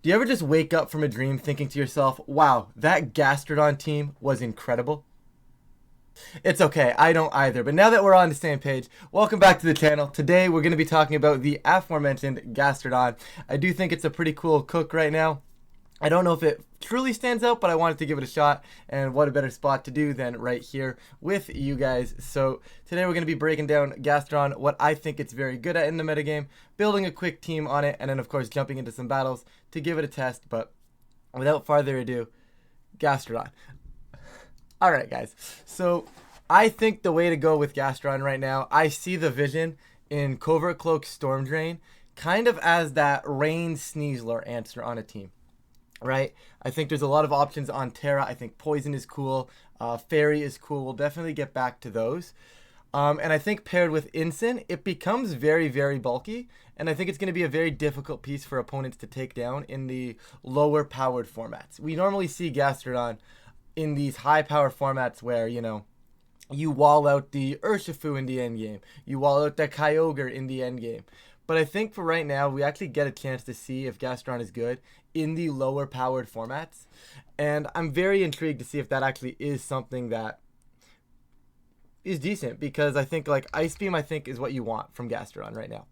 Do you ever just wake up from a dream thinking to yourself, wow, that Gastrodon team was incredible? It's okay, I don't either. But now that we're on the same page, welcome back to the channel. Today we're going to be talking about the aforementioned Gastrodon. I do think it's a pretty cool cook right now. I don't know if it truly stands out, but I wanted to give it a shot, and what a better spot to do than right here with you guys. So today we're going to be breaking down Gastrodon, what I think it's very good at in the metagame, building a quick team on it, and then of course jumping into some battles to give it a test. But without further ado, Gastrodon. Alright guys, so I think the way to go with Gastrodon right now, I see the vision in Covert Cloak Storm Drain kind of as that Rain Sneasler answer on a team. Right? I think there's a lot of options on Terra. I think Poison is cool. Fairy is cool. We'll definitely get back to those. And I think paired with Incin, it becomes very, very bulky. And I think it's going to be a very difficult piece for opponents to take down in the lower powered formats. We normally see Gastrodon in these high power formats where, you know, you wall out the Urshifu in the end game. You wall out the Kyogre in the end game. But I think for right now, we actually get a chance to see if Gastrodon is good in the lower powered formats. And I'm very intrigued to see if that actually is something that is decent. Because I think like Ice Beam, I think is what you want from Gastrodon right now.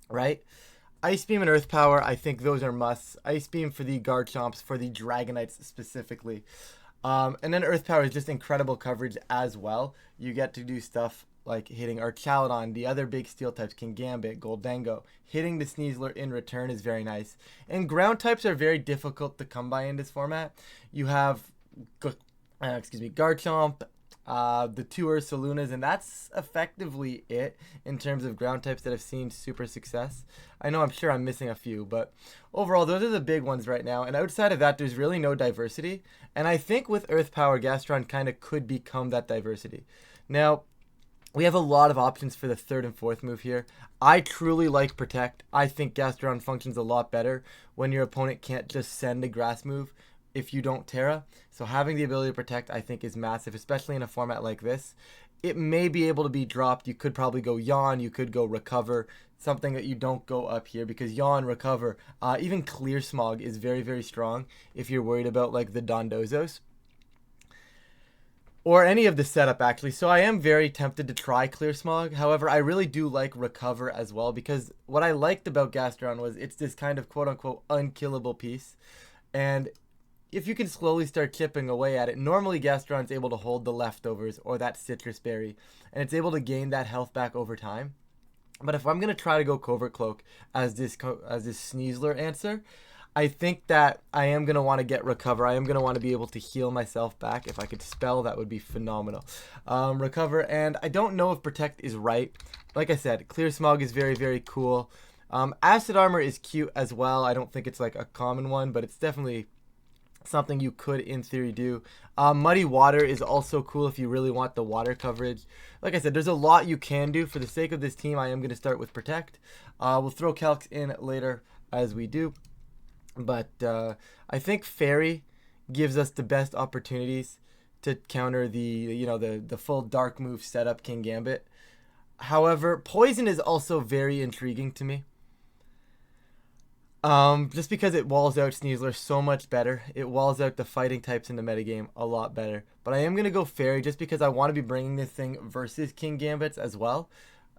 Right? Ice Beam and Earth Power, I think those are musts. Ice Beam for the Garchomps, for the Dragonites specifically. And then Earth Power is just incredible coverage as well. You get to do stuff like hitting Archaladon, the other big steel types, can Gambit, Goldango. Hitting the Sneasler in return is very nice. And ground types are very difficult to come by in this format. You have, Garchomp, the two Ursalunas, and that's effectively it in terms of ground types that have seen super success. I know I'm sure I'm missing a few, but overall, those are the big ones right now. And outside of that, there's really no diversity. And I think with Earth Power, Gastrodon kind of could become that diversity. Now, we have a lot of options for the third and fourth move here. I truly like Protect. I think Gastrodon functions a lot better when your opponent can't just send a grass move if you don't Terra. So having the ability to Protect, I think, is massive, especially in a format like this. It may be able to be dropped. You could probably go Yawn. You could go Recover. Something that you don't go up here because Yawn, Recover, even Clear Smog is very, very strong if you're worried about like the Dondozos. Or any of the setup, actually. So I am very tempted to try Clear Smog. However, I really do like Recover as well, because what I liked about Gastrodon was it's this kind of quote-unquote unkillable piece. And if you can slowly start chipping away at it, normally Gastrodon's able to hold the leftovers or that Citrus Berry, and it's able to gain that health back over time. But if I'm going to try to go Covert Cloak as this Sneasler answer, I think that I am going to want to get Recover. I am going to want to be able to heal myself back. If I could spell, that would be phenomenal. Recover, and I don't know if Protect is right. Like I said, Clear Smog is very, very cool. Acid Armor is cute as well. I don't think it's like a common one, but it's definitely something you could, in theory, do. Muddy Water is also cool if you really want the water coverage. Like I said, there's a lot you can do. For the sake of this team, I am going to start with Protect. We'll throw Calcs in later as we do. But I think Fairy gives us the best opportunities to counter the full dark move setup King Gambit. However, Poison is also very intriguing to me. Just because it walls out Sneasler so much better. It walls out the fighting types in the metagame a lot better. But I am going to go Fairy just because I want to be bringing this thing versus King Gambits as well.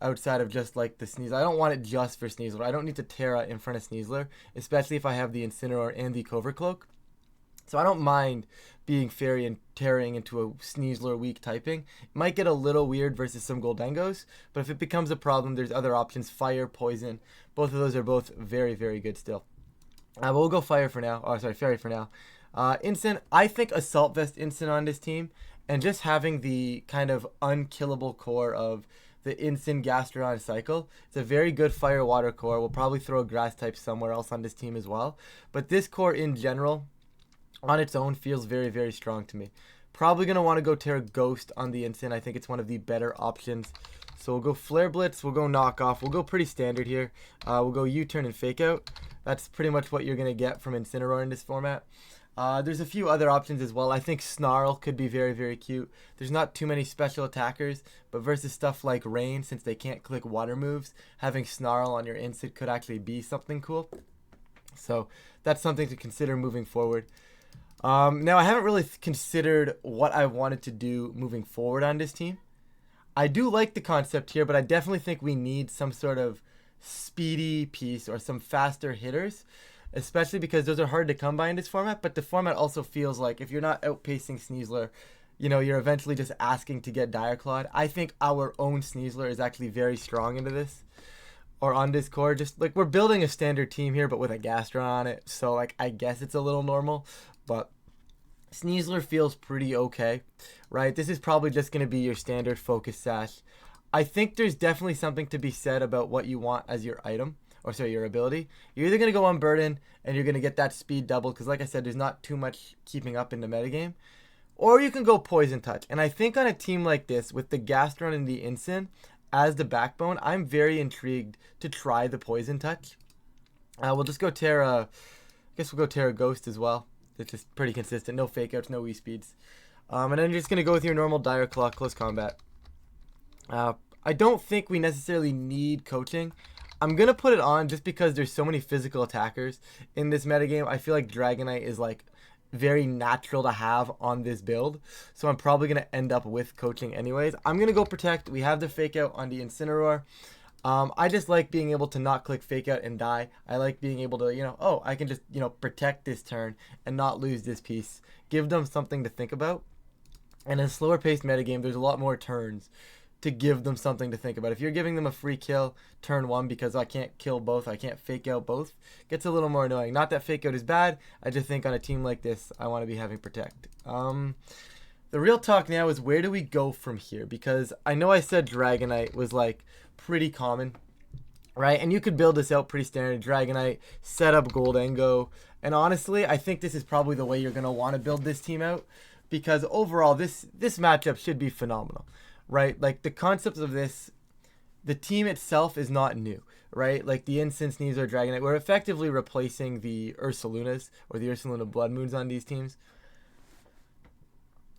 Outside of just like the Sneasler. I don't want it just for Sneasler. I don't need to Terra in front of Sneasler, especially if I have the Incineroar and the Covert Cloak. So I don't mind being Fairy and Terraing into a Sneasler weak typing. It might get a little weird versus some Goldengos, but if it becomes a problem, there's other options. Fire, Poison. Both of those are both very, very good still. But we'll go Fire for now. Oh, sorry, Fairy for now. Incin, I think Assault Vest Incin on this team, and just having the kind of unkillable core of the Incin Gastrodon cycle. It's a very good fire water core. We'll probably throw a grass type somewhere else on this team as well. But this core in general, on its own, feels very, very strong to me. Probably going to want to go Terra Ghost on the Incin. I think it's one of the better options. So we'll go Flare Blitz, we'll go Knockoff. We'll go pretty standard here. We'll go U-Turn and Fake Out. That's pretty much what you're going to get from Incineroar in this format. There's a few other options as well. I think Snarl could be very, very cute. There's not too many special attackers, but versus stuff like Rain, since they can't click water moves, having Snarl on your Incid could actually be something cool. So that's something to consider moving forward. Now, I haven't really considered what I wanted to do moving forward on this team. I do like the concept here, but I definitely think we need some sort of speedy piece or some faster hitters, especially because those are hard to come by in this format. But the format also feels like if you're not outpacing Sneasler, you know, you're eventually just asking to get Dire Clawed. I think our own Sneasler is actually very strong into this, or on this core. Just like we're building a standard team here, but with a Gastrodon on it. So like I guess it's a little normal, but Sneasler feels pretty okay, right? This is probably just going to be your standard focus sash. I think there's definitely something to be said about what you want as your item, or sorry, your ability. You're either going to go Unburden and you're going to get that speed double, because like I said, there's not too much keeping up in the metagame. Or you can go Poison Touch. And I think on a team like this, with the Gastrodon and the Incin as the backbone, I'm very intrigued to try the Poison Touch. We'll just go Terra, I guess we'll go Terra Ghost as well. It's just pretty consistent. No fake outs, no E-speeds. And then you're just going to go with your normal Dire Claw, Close Combat. I don't think we necessarily need coaching. I'm going to put it on just because there's so many physical attackers in this metagame. I feel like Dragonite is like very natural to have on this build. So I'm probably going to end up with coaching anyways. I'm going to go Protect. We have the fake out on the Incineroar. I just like being able to not click fake out and die. I like being able to, you know, oh, I can just, you know, protect this turn and not lose this piece. Give them something to think about. And in a slower paced metagame, there's a lot more turns to give them something to think about. If you're giving them a free kill turn one because I can't kill both, I can't fake out both, gets a little more annoying. Not that fake out is bad. I just think on a team like this, I want to be having Protect. The real talk now is where do we go from here? Because I know I said Dragonite was like pretty common, right? And you could build this out pretty standard. Dragonite, set up Goldengo. And honestly, I think this is probably the way you're going to want to build this team out. Because overall, this matchup should be phenomenal, right? Like the concepts of this, the team itself is not new, right? Like the Incin, Sneasler, Dragonite, we're effectively replacing the Ursalunas or the Ursaluna Bloodmoons on these teams.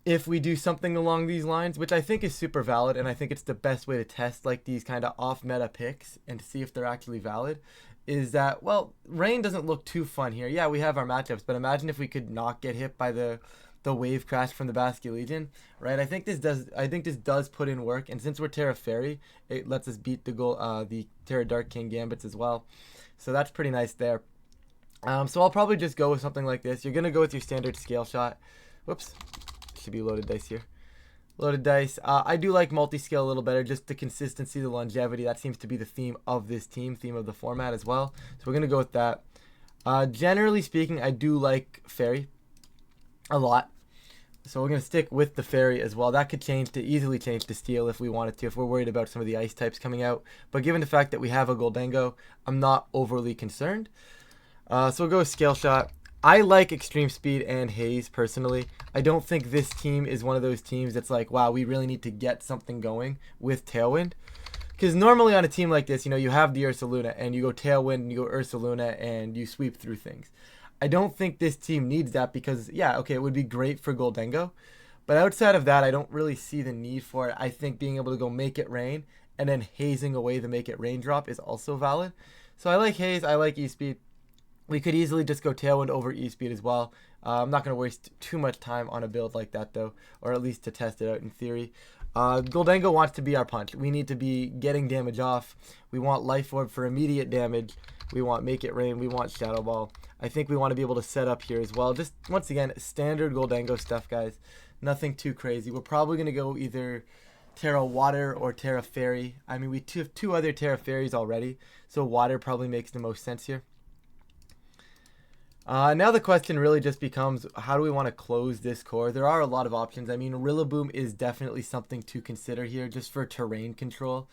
If we do something along these lines, which I think is super valid, and I think it's the best way to test like these kind of off-meta picks and to see if they're actually valid, is that, well, Rain doesn't look too fun here. Yeah, we have our matchups, but imagine if we could not get hit by the wave crash from the Basculegion, right? I think this does put in work, and since we're Terra Fairy, it lets us beat the Terra Dark King Gambits as well. So that's pretty nice there. So I'll probably just go with something like this. You're gonna go with your standard Scale Shot. Whoops. Should be loaded dice here. Loaded dice. I do like multi-scale a little better, just the consistency, the longevity. That seems to be the theme of this team, theme of the format as well. So we're going to go with that. Generally speaking, I do like Fairy a lot. So we're going to stick with the Fairy as well. That could easily change to Steel if we wanted to, if we're worried about some of the ice types coming out. But given the fact that we have a Goldengo, I'm not overly concerned. So we'll go with Scale Shot. I like Extreme Speed and Haze personally. I don't think this team is one of those teams that's like, wow, we really need to get something going with Tailwind. Because normally on a team like this, you know, you have the Ursaluna and you go Tailwind and you go Ursaluna and you sweep through things. I don't think this team needs that because, yeah, okay, it would be great for Goldengo. But outside of that, I don't really see the need for it. I think being able to go Make It Rain and then hazing away the Make It Rain drop is also valid. So I like Haze, I like E-Speed. We could easily just go Tailwind over E-Speed as well. I'm not going to waste too much time on a build like that, though, or at least to test it out in theory. Goldengo wants to be our punch. We need to be getting damage off. We want Life Orb for immediate damage. We want Make It Rain. We want Shadow Ball. I think we want to be able to set up here as well. Just, once again, standard Goldengo stuff, guys. Nothing too crazy. We're probably going to go either Terra Water or Terra Fairy. I mean, we have two other Terra Fairies already, so Water probably makes the most sense here. Now the question really just becomes, how do we want to close this core? There are a lot of options. I mean, Rillaboom is definitely something to consider here just for terrain control.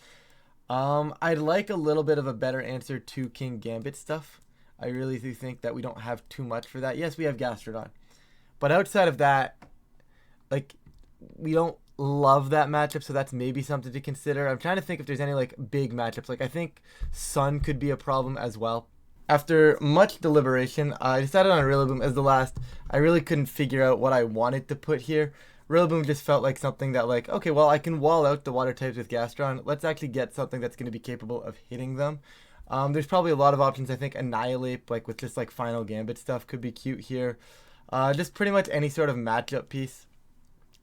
I'd like a little bit of a better answer to King Gambit stuff. I really do think that we don't have too much for that. Yes, we have Gastrodon. But outside of that, like, we don't love that matchup, so that's maybe something to consider. I'm trying to think if there's any, like, big matchups. Like, I think Sun could be a problem as well. After much deliberation, I decided on Rillaboom as the last. I really couldn't figure out what I wanted to put here. Rillaboom just felt like something that, like, okay, well, I can wall out the water types with Gastrodon. Let's actually get something that's going to be capable of hitting them. There's probably a lot of options. I think Annihilate, like with this like final Gambit stuff, could be cute here. Just pretty much any sort of matchup piece.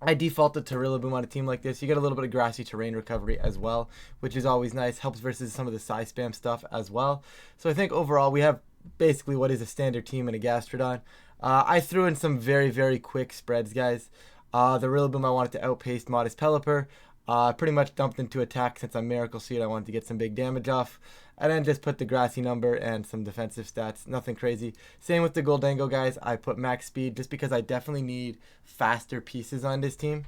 I defaulted to Rillaboom on a team like this. You get a little bit of grassy terrain recovery as well, which is always nice. Helps versus some of the size spam stuff as well. So I think overall we have basically what is a standard team in a Gastrodon. I threw in some very, very quick spreads, guys. The Rillaboom I wanted to outpace Modest Pelipper. Pretty much dumped into attack since I'm Miracle Seed. I wanted to get some big damage off. And then just put the grassy number and some defensive stats. Nothing crazy. Same with the Goldango, guys. I put max speed just because I definitely need faster pieces on this team.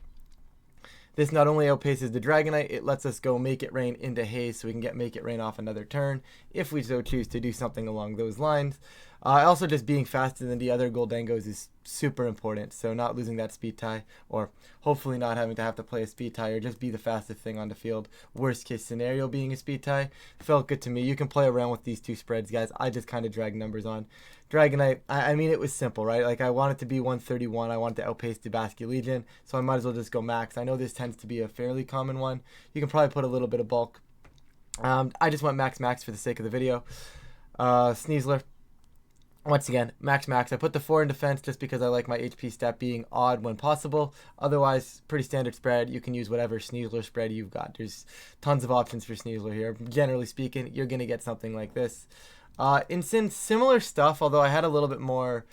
This not only outpaces the Dragonite, it lets us go Make It Rain into Haze so we can get Make It Rain off another turn if we so choose to do something along those lines. Also, just being faster than the other Goldangos is super important, so not losing that speed tie, or hopefully not having to have to play a speed tie, or just be the fastest thing on the field. Worst case scenario being a speed tie. Felt good to me. You can play around with these two spreads, guys. I just kind of dragged numbers on. Dragonite, I mean, it was simple, right? Like, I wanted to be 131. I wanted to outpace the Basculegion, so I might as well just go max. I know this tends to be a fairly common one. You can probably put a little bit of bulk. I just went max for the sake of the video. Sneasler. Once again, max. I put the 4 in defense just because I like my HP stat being odd when possible. Otherwise, pretty standard spread. You can use whatever Sneasler spread you've got. There's tons of options for Sneasler here. Generally speaking, you're going to get something like this. Incin, similar stuff, although I had a little bit more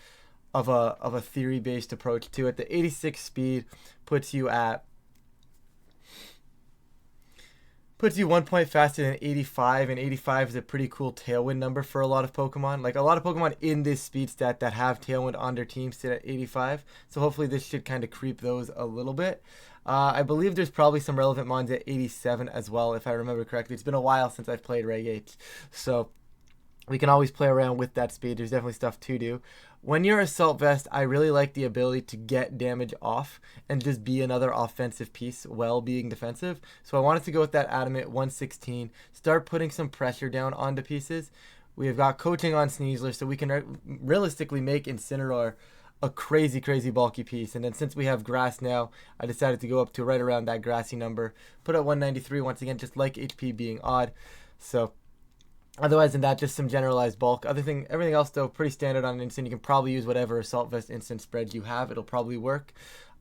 of a theory-based approach to it. The 86 speed puts you 1 point faster than 85, and 85 is a pretty cool tailwind number for a lot of Pokemon. Like, a lot of Pokemon in this speed stat that have tailwind on their team sit at 85, so hopefully this should kind of creep those a little bit. I believe there's probably some relevant mons at 87 as well, if I remember correctly. It's been a while since I've played Reg H, so we can always play around with that speed. There's definitely stuff to do. When you're Assault Vest, I really like the ability to get damage off and just be another offensive piece while being defensive. So I wanted to go with that Adamant 116, start putting some pressure down onto pieces. We have got coaching on Sneasler, so we can realistically make Incineroar a crazy bulky piece. And then since we have grass now, I decided to go up to right around that grassy number. Put at 193 once again, just like HP being odd. So otherwise than that, just some generalized bulk. Everything else though, pretty standard on Instant. You can probably use whatever Assault Vest instant spread you have. It'll probably work.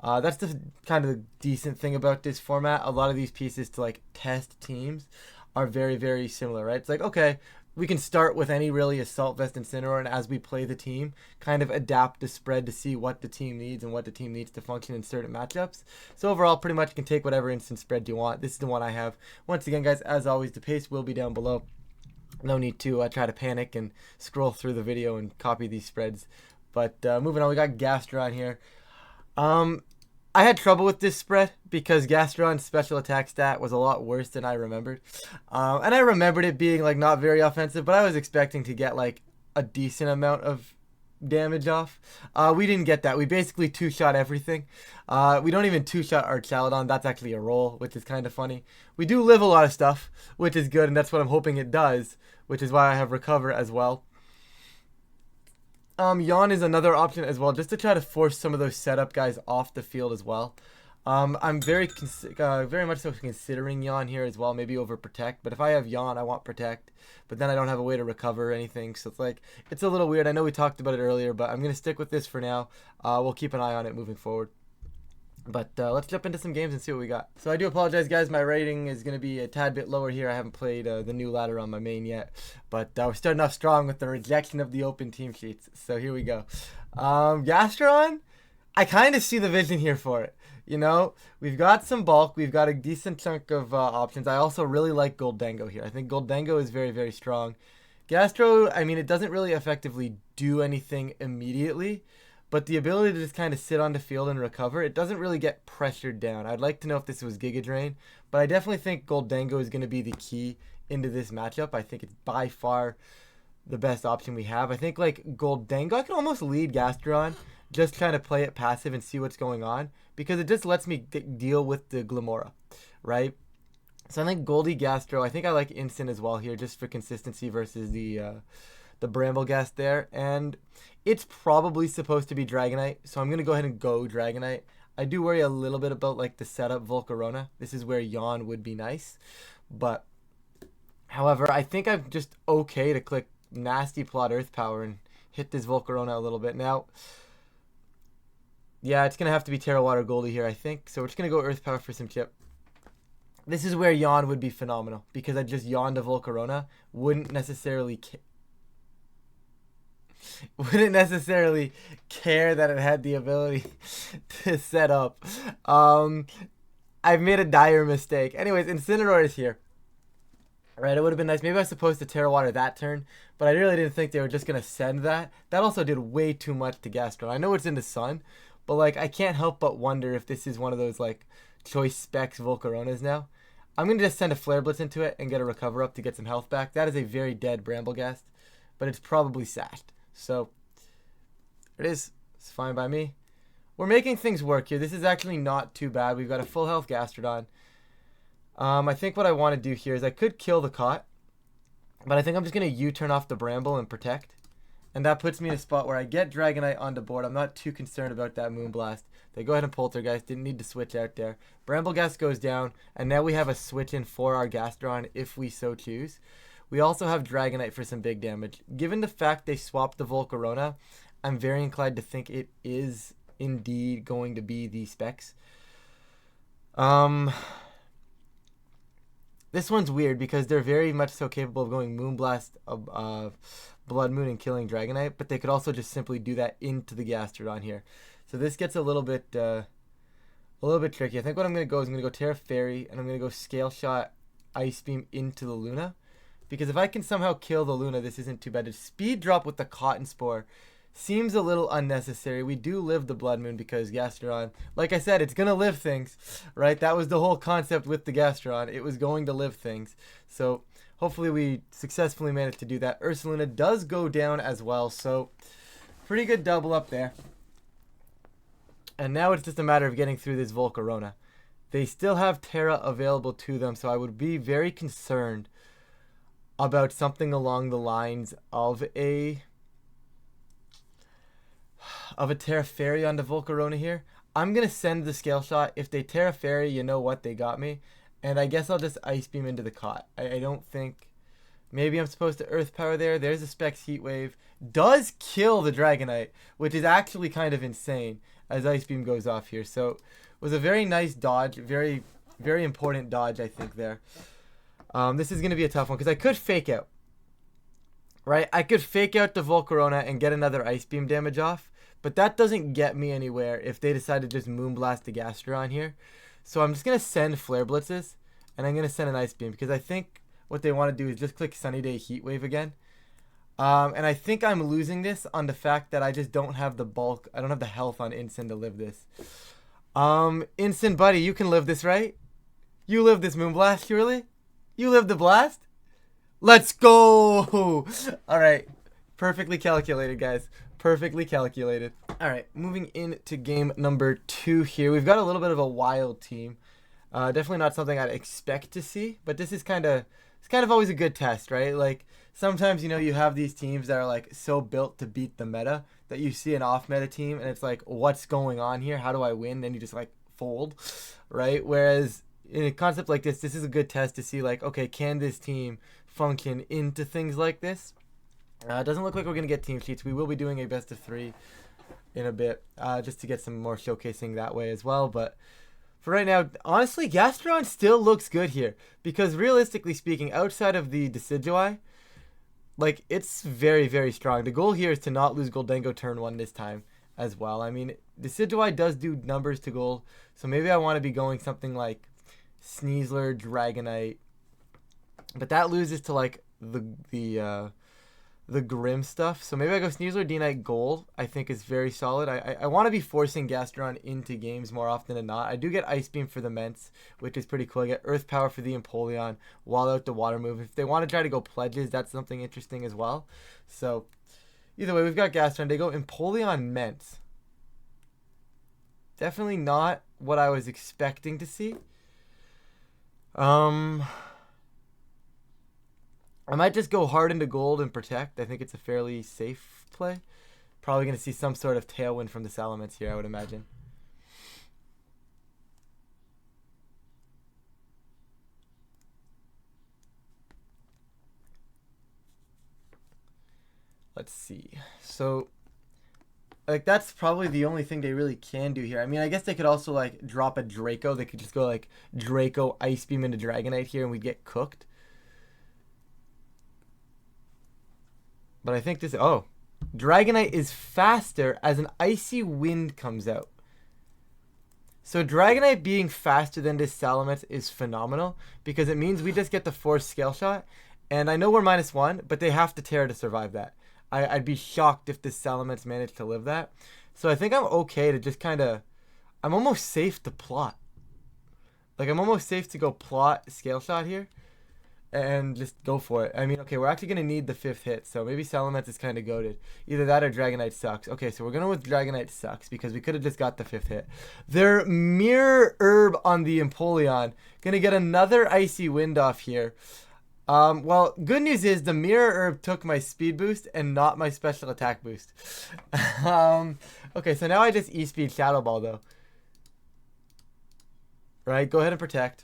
That's the kind of the decent thing about this format. A lot of these pieces to like test teams are very similar, right? It's like, okay, we can start with any really Assault Vest Incineroar, and as we play the team, kind of adapt the spread to see what the team needs and what the team needs to function in certain matchups. So overall, pretty much you can take whatever instant spread you want. This is the one I have. Once again, guys, as always, the pace will be down below. No need to try to panic and scroll through the video and copy these spreads. But moving on, we got Gastrodon here. I had trouble with this spread because Gastrodon's special attack stat was a lot worse than I remembered. And I remembered it being like not very offensive, but I was expecting to get like a decent amount of damage off. We didn't get that. We basically two-shot everything. We don't even two-shot our Chaladon. That's actually a roll, which is kind of funny. We do live a lot of stuff, which is good, and that's what I'm hoping it does, which is why I have Recover as well. Yawn is another option as well, just to try to force some of those setup guys off the field as well. I'm very much so considering Yawn here as well, maybe over Protect. But if I have Yawn, I want Protect. But then I don't have a way to recover or anything. So it's like, it's a little weird. I know we talked about it earlier, but I'm going to stick with this for now. We'll keep an eye on it moving forward. But let's jump into some games and see what we got. So I do apologize, guys. My rating is going to be a tad bit lower here. I haven't played the new ladder on my main yet. But we're starting off strong with the rejection of the open team sheets. So here we go. Gastrodon, I kind of see the vision here for it. You know, we've got some bulk. We've got a decent chunk of options. I also really like Goldango here. I think Goldango is very strong. Gastro, I mean, it doesn't really effectively do anything immediately. But the ability to just kind of sit on the field and recover, it doesn't really get pressured down. I'd like to know if this was Giga Drain. But I definitely think Goldango is going to be the key into this matchup. I think it's by far the best option we have. I think, like, Goldango, I can almost lead Gastrodon. Just kind of play it passive and see what's going on. Because it just lets me deal with the Glamora, right? So I think Goldie Gastro. I think I like Instant as well here, just for consistency versus the Bramblegast there. And it's probably supposed to be Dragonite, so I'm going to go ahead and go Dragonite. I do worry a little bit about like the setup Volcarona. This is where Yawn would be nice. But However, I think I'm just okay to click Nasty Plot Earth Power and hit this Volcarona a little bit. Now, yeah, it's going to have to be Terra Water Goldie here, I think. So we're just going to go Earth Power for some chip. This is where Yawn would be phenomenal, because I just yawned a Volcarona. Wouldn't necessarily care that it had the ability to set up. I've made a dire mistake. Anyways, Incineroar is here. Right, it would have been nice. Maybe I was supposed to Terra Water that turn, but I really didn't think they were just going to send that. That also did way too much to Gastrodon. I know it's in the sun, but like I can't help but wonder if this is one of those like choice specs Volcaronas now. I'm going to just send a Flare Blitz into it and get a Recover Up to get some health back. That is a very dead Bramblegast, but it's probably sashed. So, there it is. It's fine by me. We're making things work here. This is actually not too bad. We've got a full health Gastrodon. I think what I want to do here is I could kill the Cot, but I think I'm just going to U-turn off the Bramble and Protect. And that puts me in a spot where I get Dragonite onto board. I'm not too concerned about that Moonblast. They go ahead and Poltergeist. Didn't need to switch out there. Bramblegast goes down, and now we have a switch in for our Gastrodon if we so choose. We also have Dragonite for some big damage. Given the fact they swapped the Volcarona, I'm very inclined to think it is indeed going to be the specs. This one's weird because they're very much so capable of going Moonblast, Bloodmoon, and killing Dragonite, but they could also just simply do that into the Gastrodon here. So this gets a little bit tricky. I think what I'm going to go is I'm going to go Terra Fairy, and I'm going to go Scale Shot, Ice Beam into the Luna. Because if I can somehow kill the Luna, this isn't too bad. The Speed Drop with the Cotton Spore seems a little unnecessary. We do live the Bloodmoon because Gastrodon, like I said, it's going to live things, right? That was the whole concept with the Gastrodon. It was going to live things. So hopefully we successfully managed to do that. Ursaluna does go down as well, so pretty good double up there. And now it's just a matter of getting through this Volcarona. They still have Terra available to them, so I would be very concerned about something along the lines of a Terra Fairy onto Volcarona here. I'm going to send the Scale Shot. If they Terra Fairy, you know what, they got me. And I guess I'll just Ice Beam into the Cot. I don't think... Maybe I'm supposed to Earth Power there. There's a Specs Heat Wave. Does kill the Dragonite, which is actually kind of insane as Ice Beam goes off here. So it was a very nice dodge. Very, very important dodge, I think, there. This is going to be a tough one because I could Fake Out. Right? I could Fake Out the Volcarona and get another Ice Beam damage off. But that doesn't get me anywhere if they decide to just Moonblast the Gastrodon here. So I'm just going to send Flare Blitzes. And I'm going to send an Ice Beam because I think what they want to do is just click Sunny Day Heat Wave again. And I think I'm losing this on the fact that I just don't have the bulk. I don't have the health on Incin to live this. Incin, buddy, you can live this, right? You live this Moonblast, surely? You live the blast? Let's go! Alright. Perfectly calculated, guys. Perfectly calculated. Alright, moving into game number 2 here. We've got a little bit of a wild team. Definitely not something I'd expect to see, but this is kind of always a good test, right? Like sometimes, you know, you have these teams that are like so built to beat the meta that you see an off meta team and it's like, what's going on here? How do I win? Then you just like fold, right? Whereas in a concept like this is a good test to see like, okay, can this team function into things like this? It doesn't look like we're going to get team sheets. We will be doing a best of 3 in a bit, just to get some more showcasing that way as well. But for right now, honestly, Gastrodon still looks good here. Because realistically speaking, outside of the Decidueye, like, it's very, very strong. The goal here is to not lose Goldengo turn 1 this time as well. I mean, Decidueye does do numbers to gold. So maybe I want to be going something like Sneasler, Dragonite. But that loses to, like, the Grim stuff. So maybe I go Sneasler, D-Knight, Gold. I think is very solid. I want to be forcing Gastrodon into games more often than not. I do get Ice Beam for the Ments, which is pretty cool. I get Earth Power for the Empoleon, Wall Out the Water Move. If they want to try to go Pledges, that's something interesting as well. So either way, we've got Gastrodon. They go Empoleon, Ments. Definitely not what I was expecting to see. I might just go hard into Gold and Protect. I think it's a fairly safe play. Probably going to see some sort of Tailwind from the Salamence here, I would imagine. let's see. So, like, that's probably the only thing they really can do here. I mean, I guess they could also, like, drop a Draco. They could just go, like, Draco, Ice Beam into Dragonite here, and we'd get cooked. But I think this... Oh. Dragonite is faster as an Icy Wind comes out. So Dragonite being faster than this Salamence is phenomenal, because it means we just get the forced Scale Shot. And I know we're -1, but they have to tear to survive that. I'd be shocked if this Salamence managed to live that. So I think I'm okay to just kind of... I'm almost safe to plot. Like, I'm almost safe to go plot Scale Shot here. And just go for it. I mean, okay, we're actually going to need the 5th hit. So maybe Salamence is kind of goated. Either that or Dragonite sucks. Okay, so we're going with Dragonite sucks because we could have just got the 5th hit. Their Mirror Herb on the Empoleon. Going to get another Icy Wind off here. Well, good news is the Mirror Herb took my speed boost and not my special attack boost. Okay, so now I just E-Speed Shadow Ball, though. Right, go ahead and protect.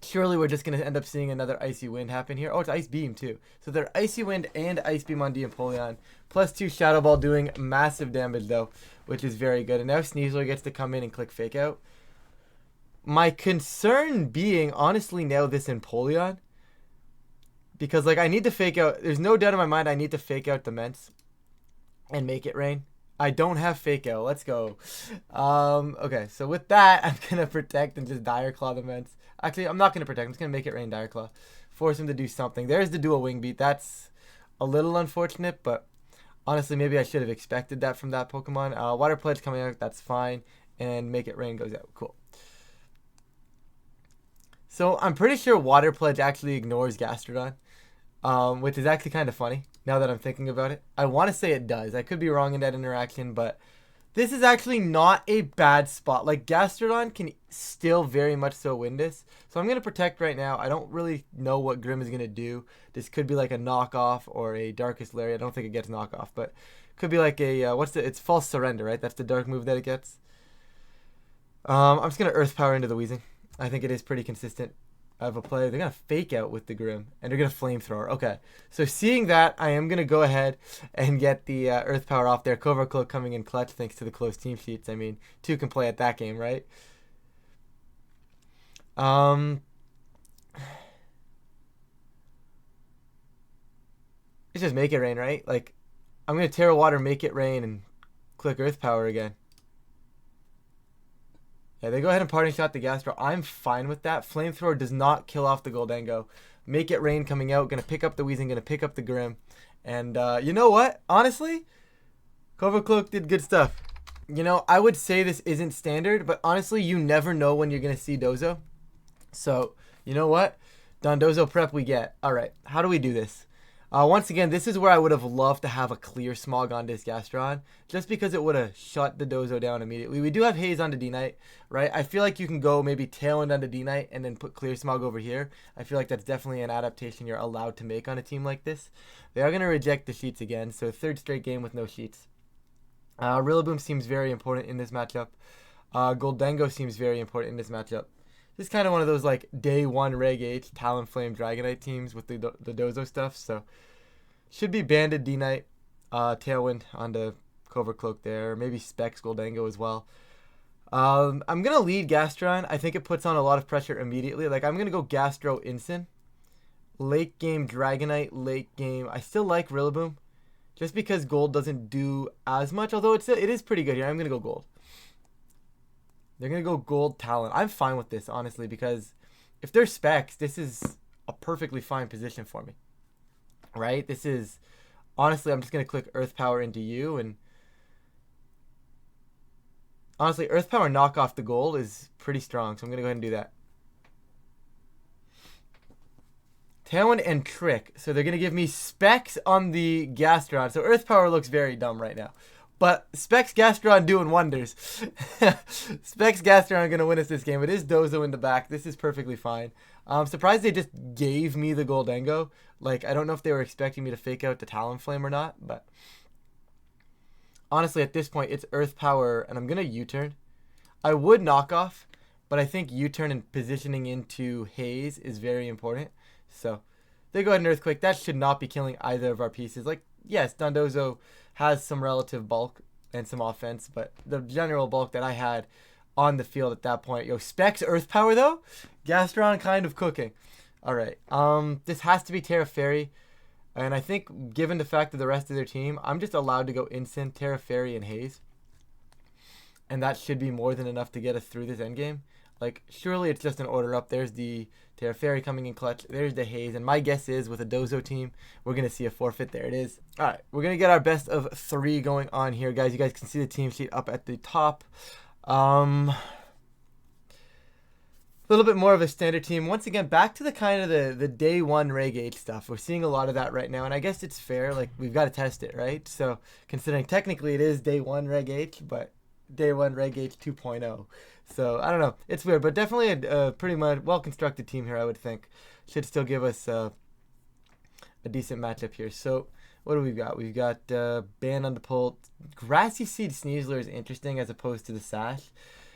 Surely we're just going to end up seeing another Icy Wind happen here. Oh, it's Ice Beam, too. So they're Icy Wind and Ice Beam on the Empoleon. +2 Shadow Ball doing massive damage, though, which is very good. And now Sneasler gets to come in and click Fake Out. My concern being, honestly, now this Empoleon. Because, like, I need to fake out. There's no doubt in my mind I need to fake out the Ments and make it rain. I don't have fake out. Let's go. Okay, so with that, I'm going to protect and just Dire Claw the Ments. Actually, I'm not going to protect. I'm just going to make it rain Dire Claw. Force him to do something. There's the dual Wing Beat. That's a little unfortunate, but honestly, maybe I should have expected that from that Pokemon. Water Pledge coming out. That's fine. And make it rain goes out. Cool. So I'm pretty sure Water Pledge actually ignores Gastrodon. Which is actually kind of funny, now that I'm thinking about it. I want to say it does. I could be wrong in that interaction, but this is actually not a bad spot. Like, Gastrodon can still very much so win this. So I'm going to protect right now. I don't really know what Grim is going to do. This could be like a knockoff or a Darkest Lariat. I don't think it gets knockoff, but could be like a, it's False Surrender, right? That's the dark move that it gets. I'm just going to Earth Power into the Weezing. I think it is pretty consistent of a play. They're going to Fake Out with the Grim, and they're going to Flamethrower. Okay, so seeing that, I am going to go ahead and get the Earth Power off there. Covert Cloak coming in clutch thanks to the closed team sheets. I mean, 2 can play at that game, right? Let's just make it rain, right? Like, I'm going to Terra Water, make it rain, and click Earth Power again. Yeah, they go ahead and Parting Shot the Gastro. I'm fine with that. Flamethrower does not kill off the Goldango. Make it rain coming out. Going to pick up the Weezing. Going to pick up the Grim. And you know what? Honestly, Covert Cloak did good stuff. You know, I would say this isn't standard, but honestly, you never know when you're going to see Dozo. So, you know what? Dondozo prep we get. All right, how do we do this? Once again, this is where I would have loved to have a clear Smog on this Gastrodon, just because it would have shut the Dozo down immediately. We do have Haze onto D-Knight, right? I feel like you can go maybe Tailwind onto D-Knight and then put Clear Smog over here. I feel like that's definitely an adaptation you're allowed to make on a team like this. They are going to reject the sheets again, so 3rd straight game with no sheets. Rillaboom seems very important in this matchup. Goldango seems very important in this matchup. This is kind of one of those like day 1 Reg H, Talonflame, Dragonite teams with the Dozo stuff. So should be Banded D-Knight, Tailwind onto Covert Cloak there. Maybe Specs Goldango as well. I'm going to lead Gastrodon. I think it puts on a lot of pressure immediately. Like, I'm going to go Gastro Incin. Late game Dragonite, late game. I still like Rillaboom. Just because Gold doesn't do as much. Although it is pretty good here. I'm going to go Gold. They're going to go Gold Talon. I'm fine with this, honestly, because if they're Specs, this is a perfectly fine position for me. Right? This is, honestly, I'm just going to click Earth Power into you. And honestly, Earth Power knock off the Gold is pretty strong. So I'm going to go ahead and do that. Tailwind and Trick. So they're going to give me Specs on the Gastrodon. So Earth Power looks very dumb right now. But Specs Gastrodon doing wonders. Specs Gastrodon are going to win us this game. It is Dozo in the back. This is perfectly fine. I'm surprised they just gave me the Goldango. Like, I don't know if they were expecting me to fake out the Talonflame or not. But honestly, at this point, it's Earth Power. And I'm going to U-turn. I would knock off. But I think U-turn and positioning into Haze is very important. So they go ahead and Earthquake. That should not be killing either of our pieces. Like, yes, Dondozo has some relative bulk and some offense, but the general bulk that I had on the field at that point. Yo, Specs Earth Power though? Gastrodon kind of cooking. Alright. This has to be Terra Fairy. And I think given the fact of the rest of their team, I'm just allowed to go Instant, Terra Fairy, and Haze. And that should be more than enough to get us through this endgame. Like, surely it's just an order up. There's the Terra Fairy coming in clutch. There's the Haze. And my guess is with a Dozo team, we're going to see a forfeit. There it is. All right. We're going to get our best of 3 going on here, guys. You guys can see the team sheet up at the top. A little bit more of a standard team. Once again, back to the kind of the day 1 Reg H stuff. We're seeing a lot of that right now. And I guess it's fair. Like, we've got to test it, right? So, considering technically it is day 1 Reg H, but day 1 Reg H 2.0. So, I don't know. It's weird, but definitely a pretty much well-constructed team here, I would think. Should still give us a decent matchup here. So, what do we got? We've got Dondozo. Grassy Seed Sneasler is interesting as opposed to the Sash.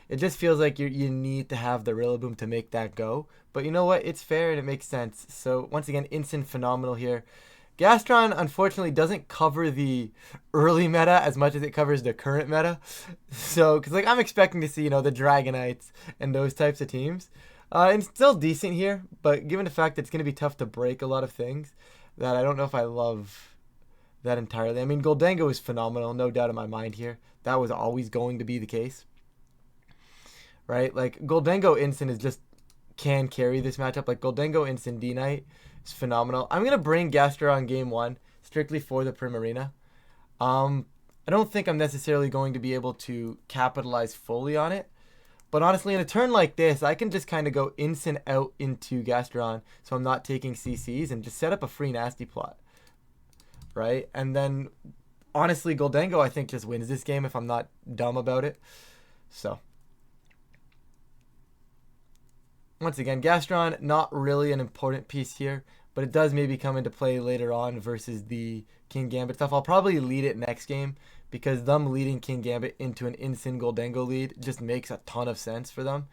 It just feels like you need to have the Rillaboom to make that go. But you know what? It's fair and it makes sense. So, once again, instant phenomenal here. Gastrodon, unfortunately, doesn't cover the early meta as much as it covers the current meta. So, because like I'm expecting to see, you know, the Dragonites and those types of teams. And it's still decent here, but given the fact that it's going to be tough to break a lot of things, that I don't know if I love that entirely. I mean, Gholdengo is phenomenal, no doubt in my mind here. That was always going to be the case. Right? Like, Gholdengo Instant is just can carry this matchup. Like, Gholdengo Instant D-Knight is phenomenal. I'm going to bring Gastrodon game 1 strictly for the Primarina. I don't think I'm necessarily going to be able to capitalize fully on it. But honestly, in a turn like this, I can just kind of go instant out into Gastrodon so I'm not taking CCs and just set up a free nasty plot. Right? And then, honestly, Gholdengo, I think, just wins this game if I'm not dumb about it. So, once again, Gastrodon, not really an important piece here, but it does maybe come into play later on versus the King Gambit stuff. I'll probably lead it next game because them leading King Gambit into an instant Gholdengo lead just makes a ton of sense for them,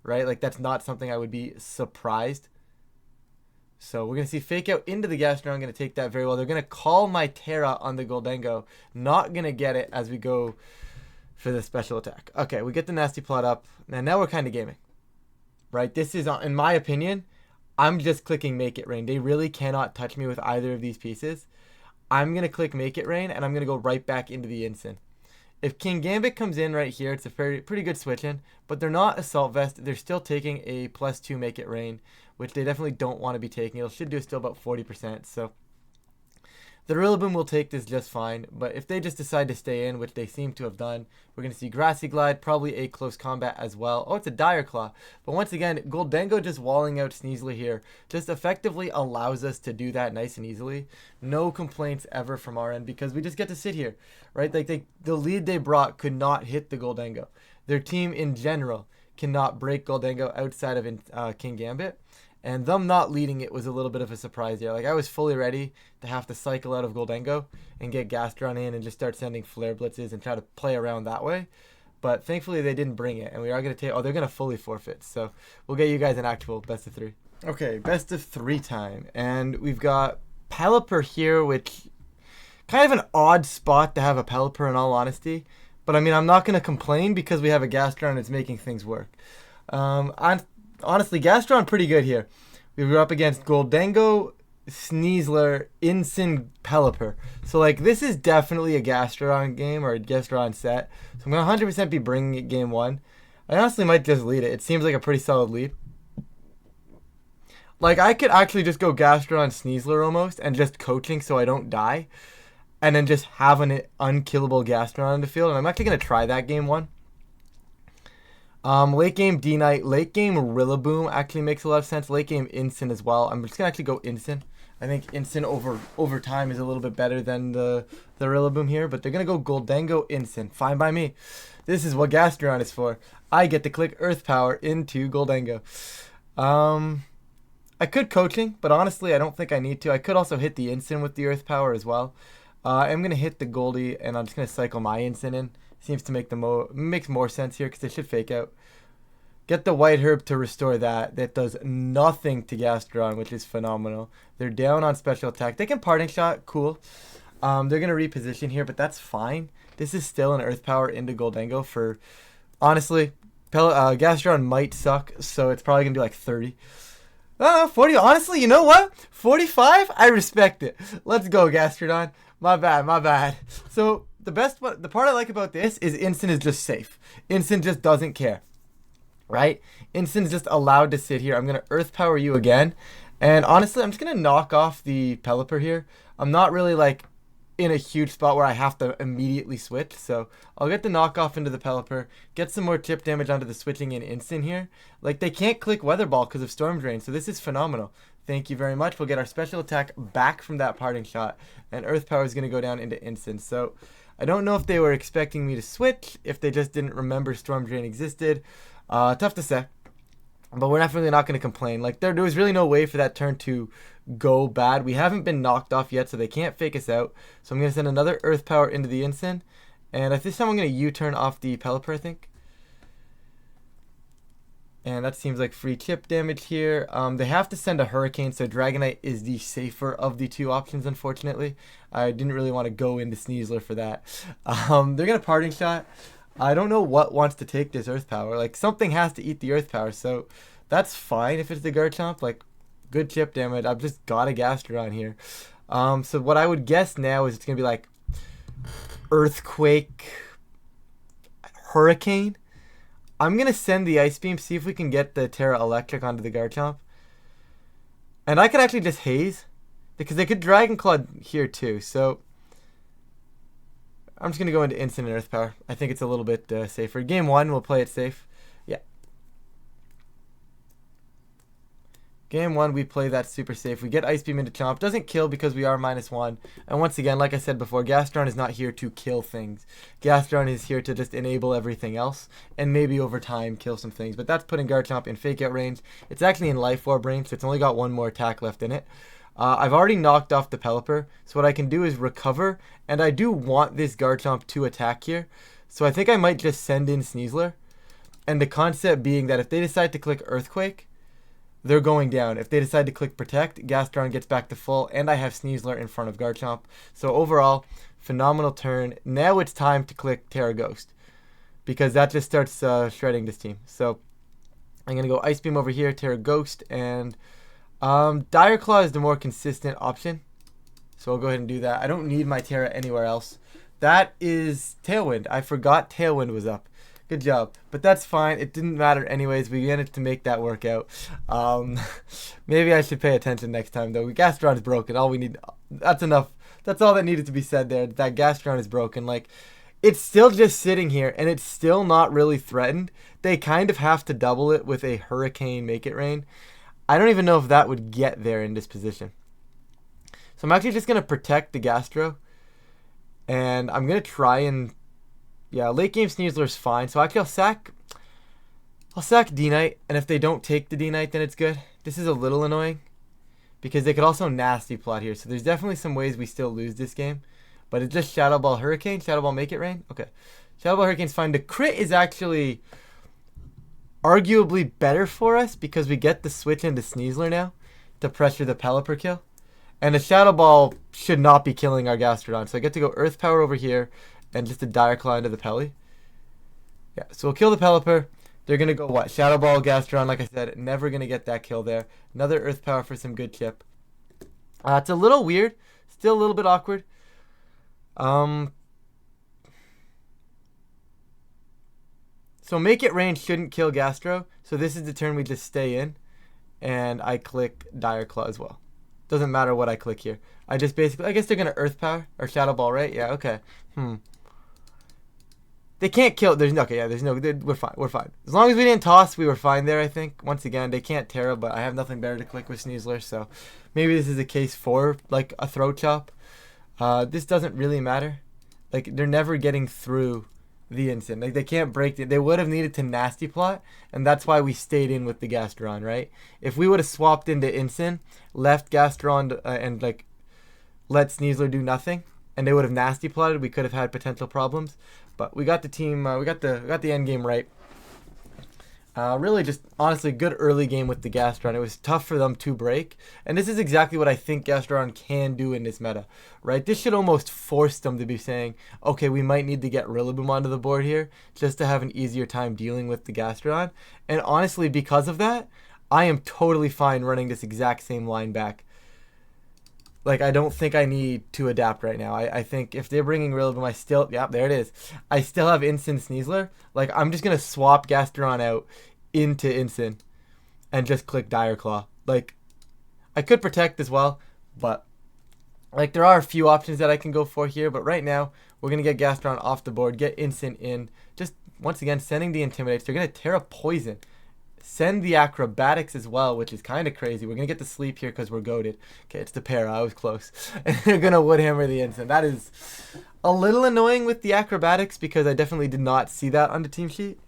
right? Like, that's not something I would be surprised. So we're going to see Fake Out into the Gastrodon. I'm going to take that very well. They're going to call my Terra on the Gholdengo. Not going to get it as we go for the special attack. Okay, we get the nasty plot up. And now we're kind of gaming. Right? This is, in my opinion, I'm just clicking Make It Rain. They really cannot touch me with either of these pieces. I'm going to click Make It Rain, and I'm going to go right back into the instant. If King Gambit comes in right here, it's a pretty good switch in, but they're not Assault Vest. They're still taking a +2 Make It Rain, which they definitely don't want to be taking. It should do still about 40%, so the Rillaboom will take this just fine, but if they just decide to stay in, which they seem to have done, we're going to see Grassy Glide, probably a close combat as well. Oh, it's a Dire Claw. But once again, Gholdengo just walling out Sneasler here just effectively allows us to do that nice and easily. No complaints ever from our end because we just get to sit here, right? Like the lead they brought could not hit the Gholdengo. Their team in general cannot break Gholdengo outside of King Gambit. And them not leading it was a little bit of a surprise there. Like, I was fully ready to have to cycle out of Gholdengo and get Gastrodon in and just start sending Flare Blitzes and try to play around that way. But thankfully, they didn't bring it. And we are going to take... Oh, they're going to fully forfeit. So, we'll get you guys an actual best of 3. Okay, best of 3 time. And we've got Pelipper here, which... kind of an odd spot to have a Pelipper, in all honesty. But, I mean, I'm not going to complain because we have a Gastrodon that's making things work. Honestly, Gastrodon pretty good here. We were up against Gholdengo, Sneasler, Instant, Pelipper. So, like, this is definitely a Gastrodon game or a Gastrodon set. So, I'm going to 100% be bringing it game 1. I honestly might just lead it. It seems like a pretty solid lead. Like, I could actually just go Gastrodon, Sneasler almost and just coaching so I don't die. And then just have an unkillable Gastrodon in the field. And I'm actually going to try that game 1. Late game D-Knight, late game Rillaboom actually makes a lot of sense. Late game Instant as well. I'm just going to actually go Instant. I think Instant over time is a little bit better than the Rillaboom here. But they're going to go Gholdengo Instant. Fine by me. This is what Gastrodon is for. I get to click Earth Power into Gholdengo. I could Coaching, but honestly I don't think I need to. I could also hit the Instant with the Earth Power as well. I'm going to hit the Goldie and I'm just going to cycle my Instant in. Seems to make makes more sense here because they should Fake Out. Get the White Herb to restore that. That does nothing to Gastrodon, which is phenomenal. They're down on special attack. They can Parting Shot. Cool. They're going to reposition here, but that's fine. This is still an Earth Power into Goldengo for, honestly, Gastrodon might suck, so it's probably going to be like 30. 40. Honestly, you know what? 45? I respect it. Let's go, Gastrodon. My bad. So the part I like about this is Instant is just safe. Instant just doesn't care, right? Instant is just allowed to sit here. I'm going to Earth Power you again. And honestly, I'm just going to knock off the Pelipper here. I'm not really like in a huge spot where I have to immediately switch. So I'll get the knockoff into the Pelipper, get some more chip damage onto the switching in Instant here. Like, they can't click Weather Ball because of Storm Drain, so this is phenomenal. Thank you very much. We'll get our special attack back from that parting shot, and Earth Power is going to go down into Instant. So I don't know if they were expecting me to switch, if they just didn't remember Storm Drain existed. Tough to say. But we're definitely not going to complain. Like, there was really no way for that turn to go bad. We haven't been knocked off yet, so they can't fake us out. So I'm going to send another Earth Power into the Instant. And at this time, I'm going to U-turn off the Pelipper, I think. And that seems like free chip damage here. They have to send a Hurricane, so Dragonite is the safer of the two options, unfortunately. I didn't really want to go into Sneasler for that. They're going to Parting Shot. I don't know what wants to take this Earth Power. Like, something has to eat the Earth Power, so that's fine if it's the Garchomp. Like, good chip damage. I've just got a Gastrodon here. So what I would guess now is it's going to be like Earthquake, Hurricane. I'm going to send the Ice Beam, see if we can get the Terra Electric onto the Garchomp. And I could actually just Haze, because they could Dragon Claw here too. So I'm just going to go into Instant and Earth Power. I think it's a little bit safer. Game 1, we'll play it safe. Yeah. Game 1, we play that super safe. We get Ice Beam into Chomp. Doesn't kill because we are -1. And once again, like I said before, Gastrodon is not here to kill things. Gastrodon is here to just enable everything else. And maybe over time kill some things. But that's putting Garchomp in Fake Out range. It's actually in Life Orb range, so it's only got one more attack left in it. I've already knocked off the Pelipper. So what I can do is recover. And I do want this Garchomp to attack here. So I think I might just send in Sneasler. And the concept being that if they decide to click Earthquake, they're going down. If they decide to click Protect, Gastrodon gets back to full, and I have Sneasler in front of Garchomp. So overall, phenomenal turn. Now it's time to click Terra Ghost, because that just starts shredding this team. So I'm going to go Ice Beam over here, Terra Ghost, and Dire Claw is the more consistent option. So I'll go ahead and do that. I don't need my Terra anywhere else. That is Tailwind. I forgot Tailwind was up. Good job. But that's fine. It didn't matter anyways. We managed to make that work out. Maybe I should pay attention next time, though. Gastrodon is broken. All we need... That's enough. That's all that needed to be said there. That Gastrodon is broken. Like, it's still just sitting here, and it's still not really threatened. They kind of have to double it with a Hurricane Make It Rain. I don't even know if that would get there in this position. So I'm actually just going to protect the Gastro. And I'm going to try and... Yeah, late game Sneasler is fine. So actually I'll sack D-Knight, and if they don't take the D-Knight, then it's good. This is a little annoying because they could also Nasty Plot here. So there's definitely some ways we still lose this game. But it's just Shadow Ball Hurricane. Shadow Ball Make It Rain. Okay. Shadow Ball Hurricane's fine. The crit is actually arguably better for us because we get the switch into Sneasler now to pressure the Pelipper kill. And the Shadow Ball should not be killing our Gastrodon. So I get to go Earth Power over here. And just a Dire Claw into the Pelly. Yeah, so we'll kill the Pelipper. They're going to go what? Shadow Ball, Gastrodon, like I said. Never going to get that kill there. Another Earth Power for some good chip. It's a little weird. Still a little bit awkward. So Make It Rain shouldn't kill Gastro. So this is the turn we just stay in. And I click Dire Claw as well. Doesn't matter what I click here. I just basically... I guess they're going to Earth Power. Or Shadow Ball, right? Yeah, okay. They can't kill. There's no. Okay, yeah. There's no. We're fine. We're fine. As long as we didn't toss, we were fine there. I think. Once again, they can't Terra, but I have nothing better to click with Sneasler, so maybe this is a case for like a Throat Chop. This doesn't really matter. Like they're never getting through the Instant. Like they can't break it. They would have needed to Nasty Plot, and that's why we stayed in with the Gastrodon, right? If we would have swapped into Instant, left Gastrodon and like let Sneasler do nothing, and they would have Nasty Plotted, we could have had potential problems. But we got the team, we got the end game right. Really just, honestly, good early game with the Gastrodon. It was tough for them to break. And this is exactly what I think Gastrodon can do in this meta, right? This should almost force them to be saying, okay, we might need to get Rillaboom onto the board here just to have an easier time dealing with the Gastrodon. And honestly, because of that, I am totally fine running this exact same line back. Like, I don't think I need to adapt right now. I think if they're bringing Rillaboom, I still... Yeah, there it is. I still have Incin Sneasler. Like, I'm just going to swap Gastrodon out into Incin and just click Dire Claw. Like, I could protect as well, but... Like, there are a few options that I can go for here, but right now, we're going to get Gastrodon off the board, get Incin in. Just, once again, sending the Intimidates. They're going to Terra Poison. Send the Acrobatics as well, which is kind of crazy. We're going to get the Sleep here because we're goaded. Okay, it's the Para. I was close. And they're going to Woodhammer the Incin. That is a little annoying with the Acrobatics because I definitely did not see that on the team sheet.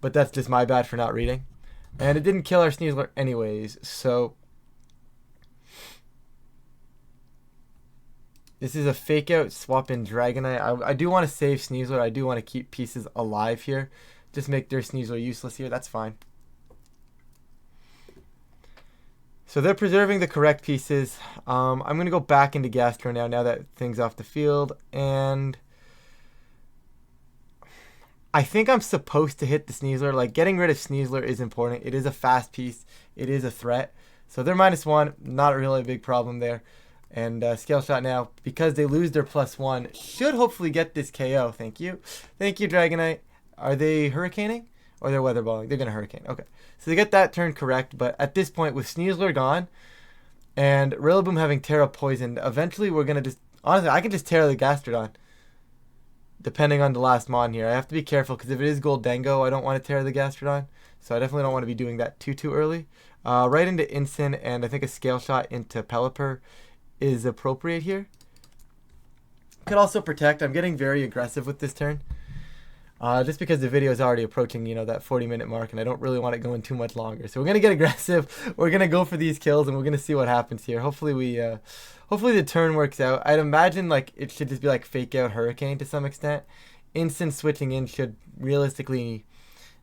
But that's just my bad for not reading. And it didn't kill our Sneasler anyways. So this is a fake out. Swap in Dragonite. I do want to save Sneasler. I do want to keep pieces alive here. Just make their Sneasler useless here. That's fine. So they're preserving the correct pieces. I'm going to go back into Gastro now that thing's off the field. And I think I'm supposed to hit the Sneasler. Like, getting rid of Sneasler is important. It is a fast piece. It is a threat. So they're -1. Not really a big problem there. And Scale Shot now, because they lose their +1, should hopefully get this KO. Thank you. Thank you, Dragonite. Are they Hurricaning? Or they're Weather Balling? They're going to Hurricane. Okay. So they get that turn correct. But at this point, with Sneasler gone and Rillaboom having Terra Poisoned, eventually we're going to just... Honestly, I can just Terra the Gastrodon. Depending on the last Mon here. I have to be careful because if it is Goldengo, I don't want to Terra the Gastrodon. So I definitely don't want to be doing that too early. Right into Incin, and I think a Scale Shot into Pelipper is appropriate here. Could also protect. I'm getting very aggressive with this turn. Just because the video is already approaching, you know, that 40-minute mark, and I don't really want it going too much longer. So we're gonna get aggressive. We're gonna go for these kills, and we're gonna see what happens here. Hopefully hopefully the turn works out. I'd imagine like it should just be like fake out Hurricane to some extent. Instant switching in should realistically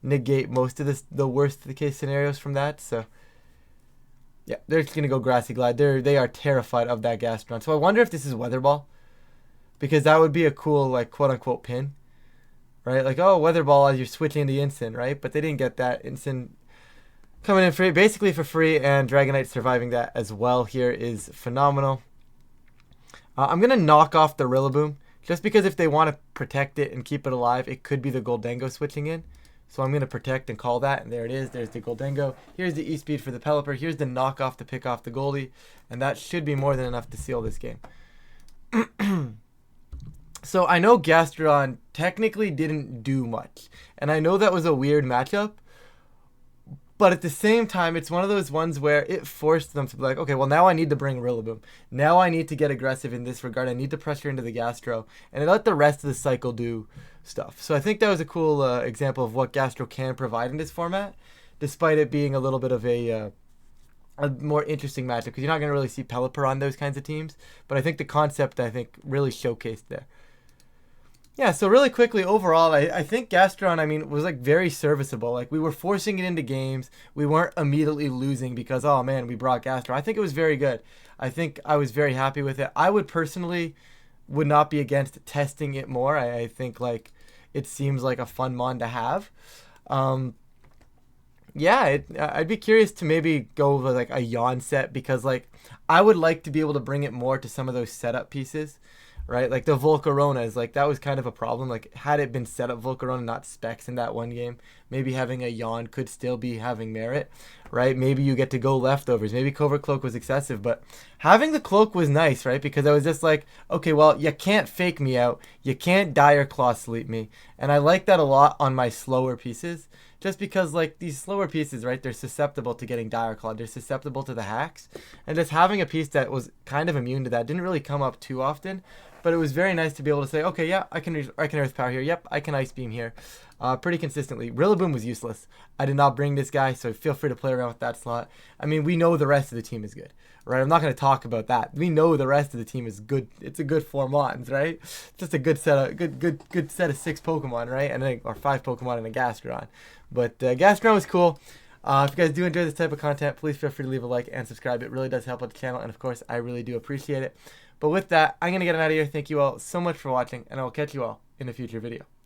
negate most of the worst of the case scenarios from that. So yeah, they're just gonna go Grassy Glide. They are terrified of that Gastrodon. So I wonder if this is Weather Ball, because that would be a cool like quote unquote pin. Right, like, oh, Weather Ball as you're switching the Incin, right? But they didn't get that. Incin coming in free, basically for free, and Dragonite surviving that as well here is phenomenal. I'm going to knock off the Rillaboom, just because if they want to protect it and keep it alive, it could be the Goldengo switching in. So I'm going to protect and call that, and there it is. There's the Goldengo. Here's the E-Speed for the Pelipper. Here's the knockoff to pick off the Goldie, and that should be more than enough to seal this game. So I know Gastrodon technically didn't do much, and I know that was a weird matchup, but at the same time, it's one of those ones where it forced them to be like, okay, well, now I need to bring Rillaboom. Now I need to get aggressive in this regard. I need to pressure into the Gastro, and let the rest of the cycle do stuff. So I think that was a cool example of what Gastro can provide in this format, despite it being a little bit of a more interesting matchup, because you're not going to really see Pelipper on those kinds of teams, but I think the concept, I think, really showcased there. Yeah, so really quickly, overall, I think Gastrodon, I mean, was like very serviceable. Like, we were forcing it into games. We weren't immediately losing because, oh man, we brought Gastrodon. I think it was very good. I think I was very happy with it. I would personally would not be against testing it more. I think like it seems like a fun mon to have. Yeah, I'd be curious to maybe go with like a yawn set, because like I would like to be able to bring it more to some of those setup pieces. Right, like the Volcarona is like, that was kind of a problem. Like, had it been set up Volcarona, not specs in that one game, maybe having a yawn could still be having merit, right? Maybe you get to go leftovers. Maybe Covert Cloak was excessive, but having the Cloak was nice, right? Because I was just like, okay, well, you can't fake me out. You can't Dire Claw sleep me. And I like that a lot on my slower pieces, just because like these slower pieces, right, they're susceptible to getting Dire Claw. They're susceptible to the hacks. And just having a piece that was kind of immune to that didn't really come up too often. But it was very nice to be able to say, okay, yeah, I can Earth Power here. Yep, I can Ice Beam here. pretty consistently. Rillaboom was useless. I did not bring this guy, so feel free to play around with that slot. I mean, we know the rest of the team is good, right? I'm not going to talk about that. We know the rest of the team is good. It's a good 4 Mons, right? Just a good set of good set of 6 Pokemon, right? And or 5 Pokemon and a Gastrodon. But Gastrodon was cool. If you guys do enjoy this type of content, please feel free to leave a like and subscribe. It really does help out the channel, and of course, I really do appreciate it. But with that, I'm going to get out of here. Thank you all so much for watching, and I will catch you all in a future video.